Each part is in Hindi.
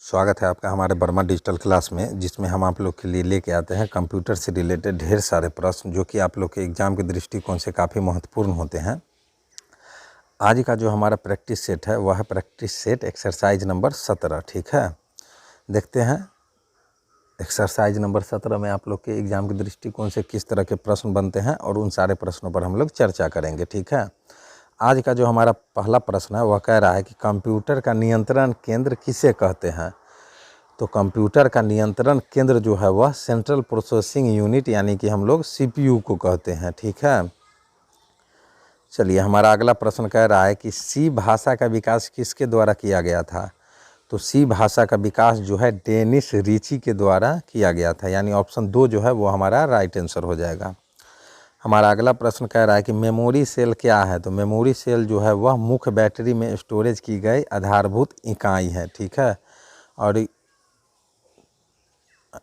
स्वागत है आपका हमारे वर्मा डिजिटल क्लास में, जिसमें हम आप लोग के लिए लेके आते हैं कंप्यूटर से रिलेटेड ढेर सारे प्रश्न जो कि आप लोग के एग्ज़ाम के दृष्टिकोण से काफ़ी महत्वपूर्ण होते हैं। आज का जो हमारा प्रैक्टिस सेट है वह है प्रैक्टिस सेट एक्सरसाइज नंबर 17। ठीक है, देखते हैं एक्सरसाइज नंबर 17 में आप लोग के एग्ज़ाम के दृष्टिकोण से किस तरह के प्रश्न बनते हैं और उन सारे प्रश्नों पर हम लोग चर्चा करेंगे। ठीक है, आज का जो हमारा पहला प्रश्न है वह कह रहा है कि कंप्यूटर का नियंत्रण केंद्र किसे कहते हैं। तो कंप्यूटर का नियंत्रण केंद्र जो है वह सेंट्रल प्रोसेसिंग यूनिट यानी कि हम लोग सीपीयू को कहते हैं। ठीक है, चलिए हमारा अगला प्रश्न कह रहा है कि सी भाषा का विकास किसके द्वारा किया गया था। तो सी भाषा का विकास जो है डेनिस रीची के द्वारा किया गया था, यानी ऑप्शन 2 जो है वो हमारा राइट आंसर हो जाएगा। हमारा अगला प्रश्न कह रहा है कि मेमोरी सेल क्या है। तो मेमोरी सेल जो है वह मुख्य बैटरी में स्टोरेज की गई आधारभूत इकाई है। ठीक है, और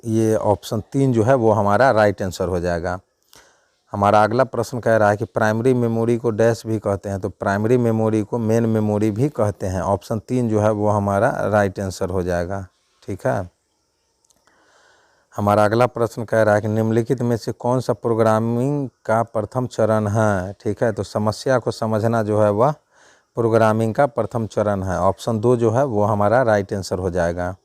ये ऑप्शन 3 जो है वो हमारा राइट आंसर हो जाएगा। हमारा अगला प्रश्न कह रहा है कि प्राइमरी मेमोरी को डैश भी कहते हैं। तो प्राइमरी मेमोरी को मेन मेमोरी भी कहते हैं। ऑप्शन 3 जो है वो हमारा राइट आंसर हो जाएगा। ठीक है, हमारा अगला प्रश्न कह रहा है कि निम्नलिखित में से कौन सा प्रोग्रामिंग का प्रथम चरण है। ठीक है, तो समस्या को समझना जो है वह प्रोग्रामिंग का प्रथम चरण है। ऑप्शन 2 जो है वो हमारा राइट आंसर हो जाएगा।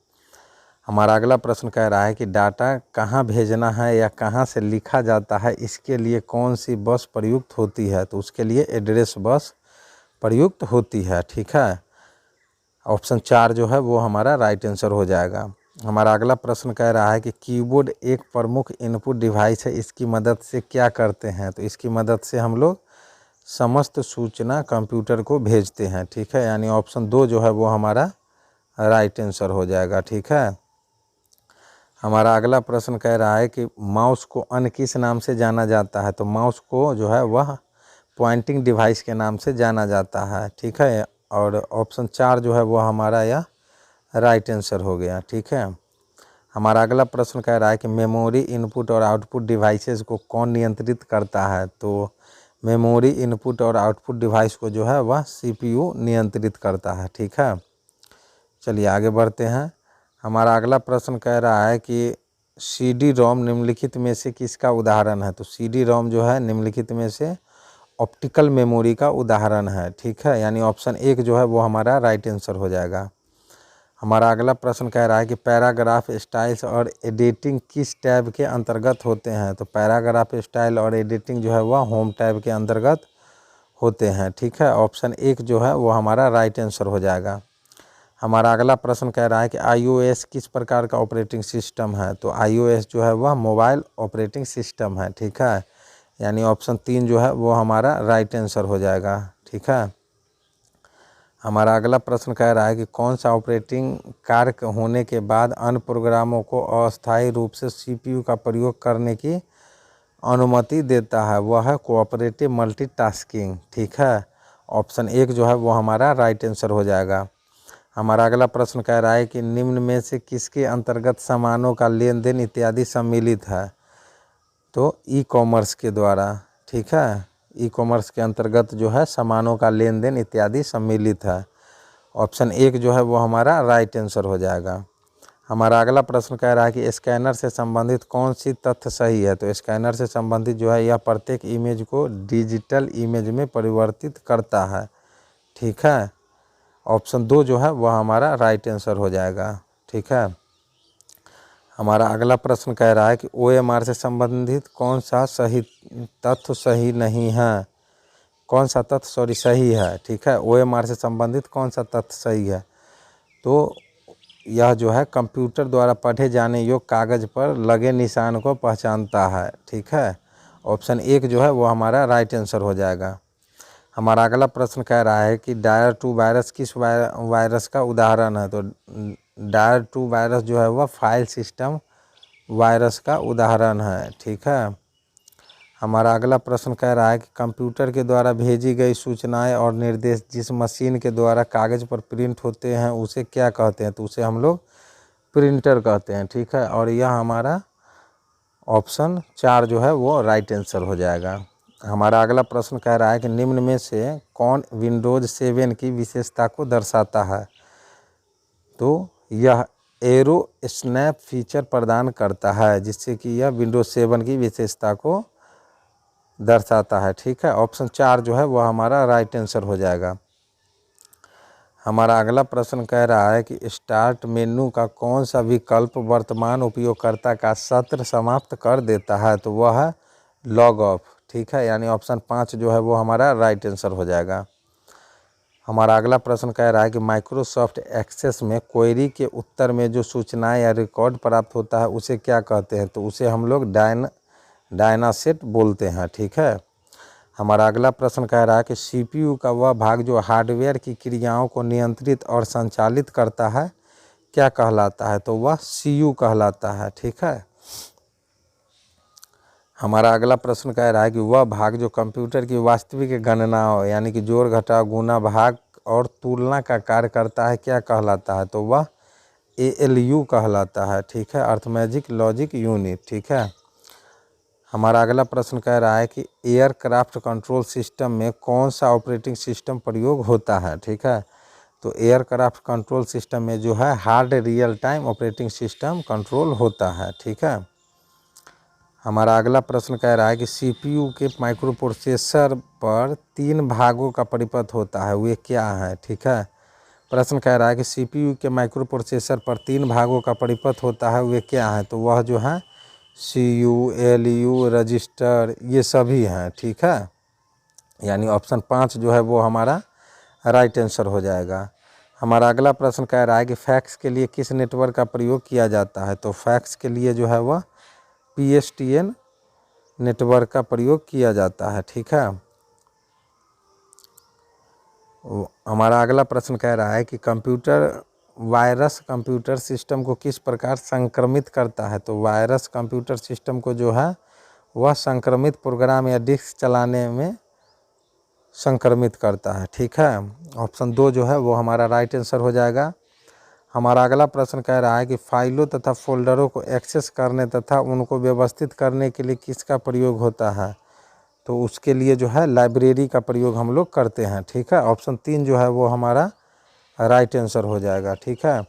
हमारा अगला प्रश्न कह रहा है कि डाटा कहाँ भेजना है या कहाँ से लिखा जाता है, इसके लिए कौन सी बस प्रयुक्त होती है। तो उसके लिए एड्रेस बस प्रयुक्त होती है। ठीक है, ऑप्शन 4 जो है वो हमारा राइट आंसर हो जाएगा। हमारा अगला प्रश्न कह रहा है कि कीबोर्ड एक प्रमुख इनपुट डिवाइस है, इसकी मदद से क्या करते हैं। तो इसकी मदद से हम लोग समस्त सूचना कंप्यूटर को भेजते हैं। ठीक है, यानी ऑप्शन 2 जो है वो हमारा राइट आंसर हो जाएगा। ठीक है, हमारा अगला प्रश्न कह रहा है कि माउस को अन्य किस नाम से जाना जाता है। तो माउस को जो है वह पॉइंटिंग डिवाइस के नाम से जाना जाता है। ठीक है, और ऑप्शन 4 जो है वो हमारा यह राइट आंसर हो गया। ठीक है, हमारा अगला प्रश्न कह रहा है कि मेमोरी इनपुट और आउटपुट डिवाइसेस को कौन नियंत्रित करता है। तो मेमोरी इनपुट और आउटपुट डिवाइस को जो है वह सीपीयू नियंत्रित करता है। ठीक है, चलिए आगे बढ़ते हैं। हमारा अगला प्रश्न कह रहा है कि सीडी रोम निम्नलिखित में से किसका उदाहरण है। तो सीडी रोम जो है निम्नलिखित में से ऑप्टिकल मेमोरी का उदाहरण है। ठीक है, यानी ऑप्शन 1 जो है वो हमारा राइट आंसर हो जाएगा। हमारा अगला प्रश्न कह रहा है कि पैराग्राफ स्टाइल्स और एडिटिंग किस टैब के अंतर्गत होते हैं। तो पैराग्राफ स्टाइल और एडिटिंग जो है वह होम टैब के अंतर्गत होते हैं। ठीक है, ऑप्शन 1 जो है वो हमारा राइट आंसर हो जाएगा। हमारा अगला प्रश्न कह रहा है कि iOS किस प्रकार का ऑपरेटिंग सिस्टम है। तो iOS जो है वह मोबाइल ऑपरेटिंग सिस्टम है। ठीक है, यानी ऑप्शन 3 जो है वो हमारा राइट आंसर हो जाएगा। ठीक है, हमारा अगला प्रश्न कह रहा है कि कौन सा ऑपरेटिंग कार्य होने के बाद अन्य प्रोग्रामों को अस्थायी रूप से सीपीयू का प्रयोग करने की अनुमति देता है। वह है कोऑपरेटिव मल्टीटास्किंग। ठीक है, ऑप्शन 1 जो है वो हमारा राइट आंसर हो जाएगा। हमारा अगला प्रश्न कह रहा है कि निम्न में से किसके अंतर्गत सामानों का लेन देन इत्यादि सम्मिलित है। तो ई कॉमर्स के द्वारा। ठीक है, ई कॉमर्स के अंतर्गत जो है सामानों का लेन देन इत्यादि सम्मिलित है। ऑप्शन 1 जो है वो हमारा राइट आंसर हो जाएगा। हमारा अगला प्रश्न कह रहा है कि स्कैनर से संबंधित कौन सी तथ्य सही है। तो स्कैनर से संबंधित जो है यह प्रत्येक इमेज को डिजिटल इमेज में परिवर्तित करता है। ठीक है, ऑप्शन 2 जो है वह हमारा राइट आंसर हो जाएगा। ठीक है, हमारा अगला प्रश्न कह रहा है कि OMR से संबंधित कौन सा सही तथ्य सही नहीं है। कौन सा तथ्य सही है। ठीक है, OMR से संबंधित कौन सा तथ्य सही है। तो यह जो है कंप्यूटर द्वारा पढ़े जाने योग्य कागज़ पर लगे निशान को पहचानता है। ठीक है, ऑप्शन 1 जो है वो हमारा राइट आंसर हो जाएगा। हमारा अगला प्रश्न कह रहा है कि डायर 2 वायरस किस वायरस का उदाहरण है। तो डायर 2 वायरस जो है वह फाइल सिस्टम वायरस का उदाहरण है। ठीक है, हमारा अगला प्रश्न कह रहा है कि कंप्यूटर के द्वारा भेजी गई सूचनाएं और निर्देश जिस मशीन के द्वारा कागज़ पर प्रिंट होते हैं उसे क्या कहते हैं। तो उसे हम लोग प्रिंटर कहते हैं। ठीक है, और यह हमारा ऑप्शन 4 जो है वो राइट आंसर हो जाएगा। हमारा अगला प्रश्न कह रहा है कि निम्न में से कौन विंडोज़ 7 की विशेषता को दर्शाता है। तो यह एरो स्नैप फीचर प्रदान करता है, जिससे कि यह विंडोज 7 की विशेषता को दर्शाता है। ठीक है, ऑप्शन 4 जो है वो हमारा राइट आंसर हो जाएगा। हमारा अगला प्रश्न कह रहा है कि स्टार्ट मेनू का कौन सा विकल्प वर्तमान उपयोगकर्ता का सत्र समाप्त कर देता है, तो वह है लॉग ऑफ। ठीक है, यानी ऑप्शन 5 जो है वो हमारा राइट आंसर हो जाएगा। हमारा अगला प्रश्न कह रहा है कि माइक्रोसॉफ्ट एक्सेस में क्वेरी के उत्तर में जो सूचनाएं या रिकॉर्ड प्राप्त होता है उसे क्या कहते हैं, तो उसे हम लोग डायनासेट बोलते हैं। ठीक है, हमारा अगला प्रश्न कह रहा है कि सीपीयू का वह भाग जो हार्डवेयर की क्रियाओं को नियंत्रित और संचालित करता है क्या कहलाता है, तो वह सीयू कहलाता है। ठीक है, हमारा अगला प्रश्न कह रहा है कि वह भाग जो कंप्यूटर की वास्तविक गणनाओं यानी कि जोड़ घटाव गुणा भाग और तुलना का कार्य करता है क्या कहलाता है, तो वह एएलयू कहलाता है। ठीक है, अर्थमेटिक लॉजिक यूनिट। ठीक है, हमारा अगला प्रश्न कह रहा है कि एयरक्राफ्ट कंट्रोल सिस्टम में कौन सा ऑपरेटिंग सिस्टम प्रयोग होता है। ठीक है, तो एयरक्राफ्ट कंट्रोल सिस्टम में जो है hard real time operating system control होता है। ठीक है, हमारा अगला प्रश्न कह रहा है कि सीपीयू के माइक्रोप्रोसेसर पर 3 भागों का परिपथ होता है, वे क्या है। ठीक है, प्रश्न कह रहा है कि सीपीयू के माइक्रोप्रोसेसर पर 3 भागों का परिपथ होता है, वे क्या है, तो वह जो है सीयू, एलयू, रजिस्टर, ये सभी हैं। ठीक है, यानी ऑप्शन 5 जो है वो हमारा राइट आंसर हो जाएगा। हमारा अगला प्रश्न कह रहा है कि फैक्स के लिए किस नेटवर्क का प्रयोग किया जाता है, तो फैक्स के लिए जो है वह PSTN नेटवर्क का प्रयोग किया जाता है। ठीक है, हमारा अगला प्रश्न कह रहा है कि कंप्यूटर वायरस कंप्यूटर सिस्टम को किस प्रकार संक्रमित करता है, तो वायरस कंप्यूटर सिस्टम को जो है वह संक्रमित प्रोग्राम या डिस्क चलाने में संक्रमित करता है। ठीक है, ऑप्शन 2 जो है वो हमारा राइट आंसर हो जाएगा। हमारा अगला प्रश्न कह रहा है कि फाइलों तथा फोल्डरों को एक्सेस करने तथा उनको व्यवस्थित करने के लिए किसका प्रयोग होता है, तो उसके लिए जो है लाइब्रेरी का प्रयोग हम लोग करते हैं। ठीक है, ऑप्शन 3 जो है वो हमारा राइट आंसर हो जाएगा। ठीक है,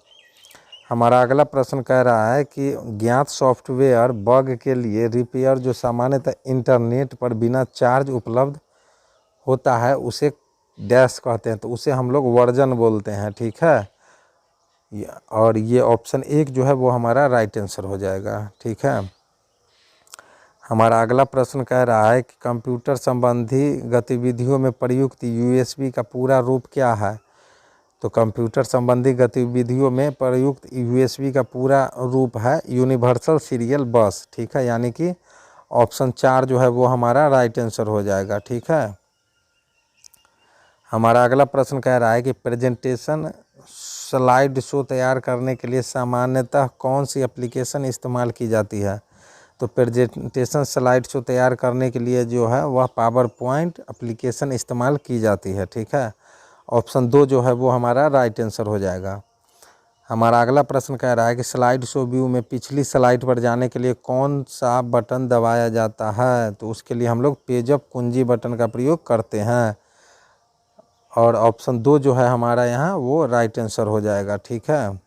हमारा अगला प्रश्न कह रहा है कि ज्ञात सॉफ्टवेयर बग के लिए रिपेयर जो सामान्यतः इंटरनेट पर बिना चार्ज उपलब्ध होता है उसे डैश कहते हैं, तो उसे हम लोग वर्जन बोलते हैं। ठीक है, और ये ऑप्शन 1 जो है वो हमारा राइट आंसर हो जाएगा। ठीक है, हमारा अगला प्रश्न कह रहा है कि कंप्यूटर संबंधी गतिविधियों में प्रयुक्त USB का पूरा रूप क्या है, तो कंप्यूटर संबंधी गतिविधियों में प्रयुक्त USB का पूरा रूप है यूनिवर्सल सीरियल बस। ठीक है, यानी कि ऑप्शन 4 जो है वो हमारा राइट आंसर हो जाएगा। ठीक है, हमारा अगला प्रश्न कह रहा है कि प्रेजेंटेशन स्लाइड शो तैयार करने के लिए सामान्यतः कौन सी एप्लीकेशन इस्तेमाल की जाती है, तो प्रेजेंटेशन स्लाइड शो तैयार करने के लिए जो है वह पावर पॉइंट एप्लीकेशन इस्तेमाल की जाती है। ठीक है, ऑप्शन 2 जो है वो हमारा राइट आंसर हो जाएगा। हमारा अगला प्रश्न कह रहा है कि स्लाइड शो व्यू में पिछली स्लाइड पर जाने के लिए कौन सा बटन दबाया जाता है, तो उसके लिए हम लोग पेजअप कुंजी बटन का प्रयोग करते हैं, और ऑप्शन 2 जो है हमारा यहाँ वो राइट आंसर हो जाएगा। ठीक है,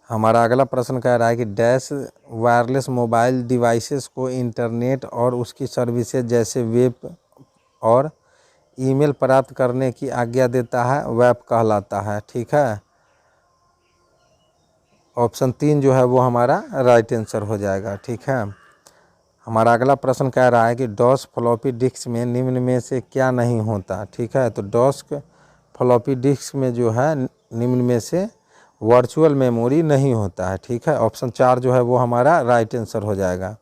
हमारा अगला प्रश्न कह रहा है कि डैश वायरलेस मोबाइल डिवाइसेस को इंटरनेट और उसकी सर्विसेज जैसे वेब और ईमेल प्राप्त करने की आज्ञा देता है, वेब कहलाता है। ठीक है, ऑप्शन 3 जो है वो हमारा राइट आंसर हो जाएगा। ठीक है, हमारा अगला प्रश्न कह रहा है कि डॉस फ्लॉपी डिस्क में निम्न में से क्या नहीं होता। ठीक है, तो डॉस फ्लॉपी डिस्क में जो है निम्न में से वर्चुअल मेमोरी नहीं होता है। ठीक है, ऑप्शन 4 जो है वो हमारा राइट आंसर हो जाएगा।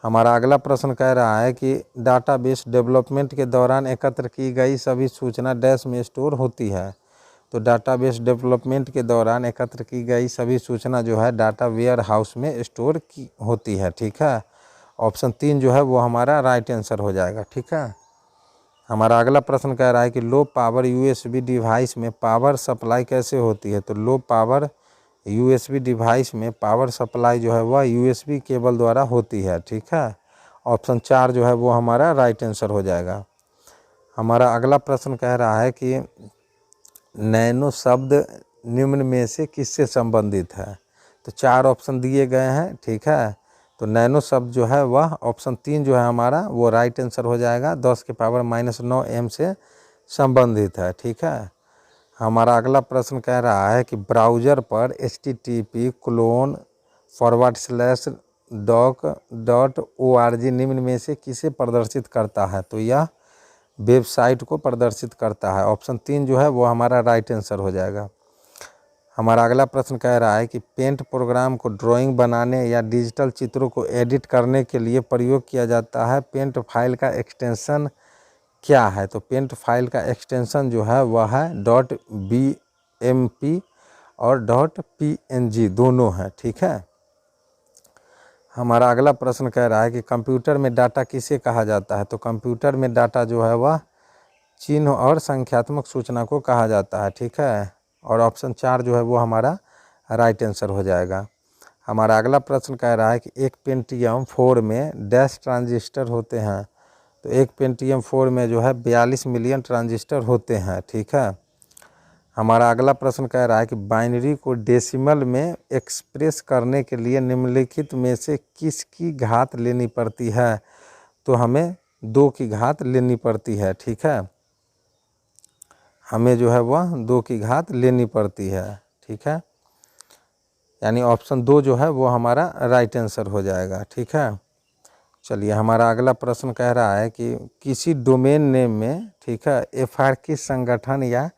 हमारा अगला प्रश्न कह रहा है कि डाटाबेस डेवलपमेंट के दौरान एकत्र की गई सभी सूचना डैश में स्टोर होती है, तो डाटाबेस डेवलपमेंट के दौरान एकत्र की गई सभी सूचना जो है डाटा वेयर हाउस में स्टोर की होती है। ठीक है, ऑप्शन 3 जो है वो हमारा राइट आंसर हो जाएगा। ठीक है, हमारा अगला प्रश्न कह रहा है कि लो पावर USB डिवाइस में पावर सप्लाई कैसे होती है, तो लो पावर USB डिवाइस में पावर सप्लाई जो है वह USB केबल द्वारा होती है। ठीक है, ऑप्शन 4 जो है वो हमारा राइट आंसर हो जाएगा। हमारा अगला प्रश्न कह रहा है कि नैनो शब्द निम्न में से किससे संबंधित है? तो 4 ऑप्शन दिए गए हैं, ठीक है। तो नैनो शब्द जो है वह ऑप्शन 3 जो है हमारा वो राइट आंसर हो जाएगा, 10 की पावर -9 m से संबंधित है, ठीक है। हमारा अगला प्रश्न कह रहा है कि ब्राउज़र पर http://doc.org निम्न में से किसे प्रदर्शित करता है? तो यह वेबसाइट को प्रदर्शित करता है। ऑप्शन 3 जो है वो हमारा राइट आंसर हो जाएगा। हमारा अगला प्रश्न कह रहा है कि पेंट प्रोग्राम को ड्राइंग बनाने या डिजिटल चित्रों को एडिट करने के लिए प्रयोग किया जाता है। पेंट फाइल का एक्सटेंशन क्या है? तो पेंट फाइल का एक्सटेंशन जो है वह है .bmp और .png दोनों है, ठीक है। हमारा अगला प्रश्न कह रहा है कि कंप्यूटर में डाटा किसे कहा जाता है? तो कंप्यूटर में डाटा जो है वह चिन्ह और संख्यात्मक सूचना को कहा जाता है, ठीक है। और ऑप्शन 4 जो है वो हमारा राइट आंसर हो जाएगा। हमारा अगला प्रश्न कह रहा है कि एक पेंटियम 4 में डैश ट्रांजिस्टर होते हैं? तो एक पेंटियम 4 में जो है 42 मिलियन ट्रांजिस्टर होते हैं, ठीक है। हमारा अगला प्रश्न कह रहा है कि बाइनरी को डेसिमल में एक्सप्रेस करने के लिए निम्नलिखित में से किसकी घात लेनी पड़ती है? तो हमें 2 की घात लेनी पड़ती है, ठीक है। हमें जो है वह 2 की घात लेनी पड़ती है, ठीक है। यानी ऑप्शन 2 जो है वो हमारा राइट आंसर हो जाएगा, ठीक है। चलिए हमारा अगला प्रश्न कह रहा है कि किसी डोमेन नेम में, ठीक है, FR किस संगठन या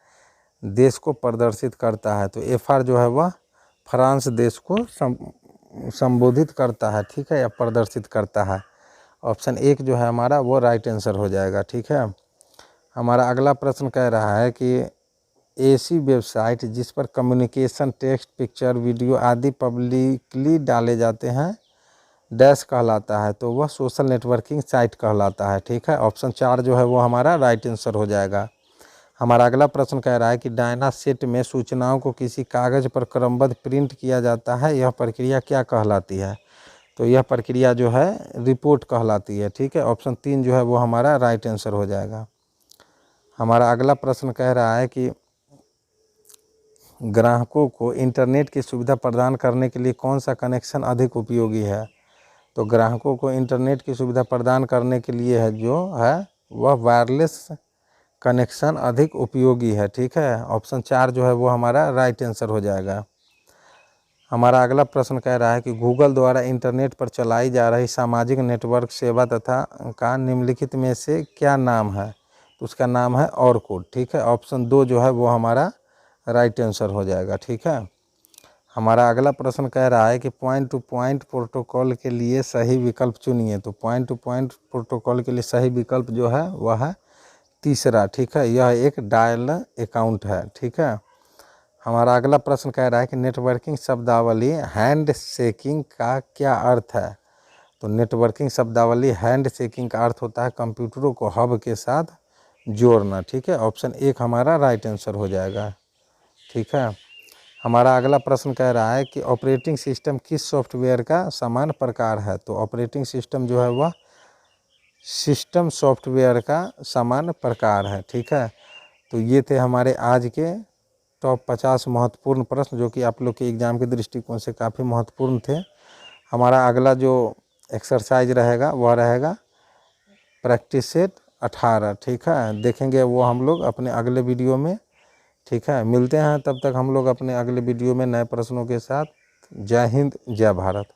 देश को प्रदर्शित करता है? तो FR जो है वह फ्रांस देश को संबोधित करता है, ठीक है, या प्रदर्शित करता है। ऑप्शन 1 जो है हमारा वो राइट आंसर हो जाएगा, ठीक है। हमारा अगला प्रश्न कह रहा है कि ऐसी वेबसाइट जिस पर कम्युनिकेशन, टेक्स्ट, पिक्चर, वीडियो आदि पब्लिकली डाले जाते हैं डैश कहलाता है? तो वह सोशल नेटवर्किंग साइट कहलाता है, ठीक है। ऑप्शन 4 जो है वो हमारा राइट आंसर हो जाएगा। हमारा अगला प्रश्न कह रहा है कि डायना सेट में सूचनाओं को किसी कागज़ पर क्रमबद्ध प्रिंट किया जाता है, यह प्रक्रिया क्या कहलाती है? तो यह प्रक्रिया जो है रिपोर्ट कहलाती है, ठीक है। ऑप्शन 3 जो है वो हमारा राइट आंसर हो जाएगा। हमारा अगला प्रश्न कह रहा है कि ग्राहकों को इंटरनेट की सुविधा प्रदान करने के लिए कौन सा कनेक्शन अधिक उपयोगी है? तो ग्राहकों को इंटरनेट की सुविधा प्रदान करने के लिए है जो है वह वायरलेस कनेक्शन अधिक उपयोगी है, ठीक है। ऑप्शन 4 जो है वो हमारा राइट आंसर हो जाएगा। हमारा अगला प्रश्न कह रहा है कि गूगल द्वारा इंटरनेट पर चलाई जा रही सामाजिक नेटवर्क सेवा तथा का निम्नलिखित में से क्या नाम है? तो उसका नाम है ऑरकुट, ठीक है। ऑप्शन 2 जो है वो हमारा राइट आंसर हो जाएगा, ठीक है। हमारा अगला प्रश्न कह रहा है कि पॉइंट टू पॉइंट प्रोटोकॉल के लिए सही विकल्प चुनिए। तो पॉइंट टू पॉइंट प्रोटोकॉल के लिए सही विकल्प जो है वह है तीसरा, ठीक है। यह एक डायल अकाउंट है, ठीक है। हमारा अगला प्रश्न कह रहा है कि नेटवर्किंग शब्दावली हैंड शेकिंग का क्या अर्थ है? तो नेटवर्किंग शब्दावली हैंड शेकिंग का अर्थ होता है कंप्यूटरों को हब के साथ जोड़ना, ठीक है। ऑप्शन 1 हमारा राइट आंसर हो जाएगा, ठीक है। हमारा अगला प्रश्न कह रहा है कि ऑपरेटिंग सिस्टम किस सॉफ्टवेयर का समान प्रकार है? तो ऑपरेटिंग सिस्टम जो है वह सिस्टम सॉफ्टवेयर का समान प्रकार है, ठीक है। तो ये थे हमारे आज के टॉप 50 महत्वपूर्ण प्रश्न जो कि आप लोग के एग्ज़ाम के दृष्टिकोण से काफ़ी महत्वपूर्ण थे। हमारा अगला जो एक्सरसाइज रहेगा वह रहेगा प्रैक्टिस सेट 18, ठीक है। देखेंगे वो हम लोग अपने अगले वीडियो में, ठीक है। मिलते हैं तब तक हम लोग अपने अगले वीडियो में नए प्रश्नों के साथ। जय हिंद, जय भारत।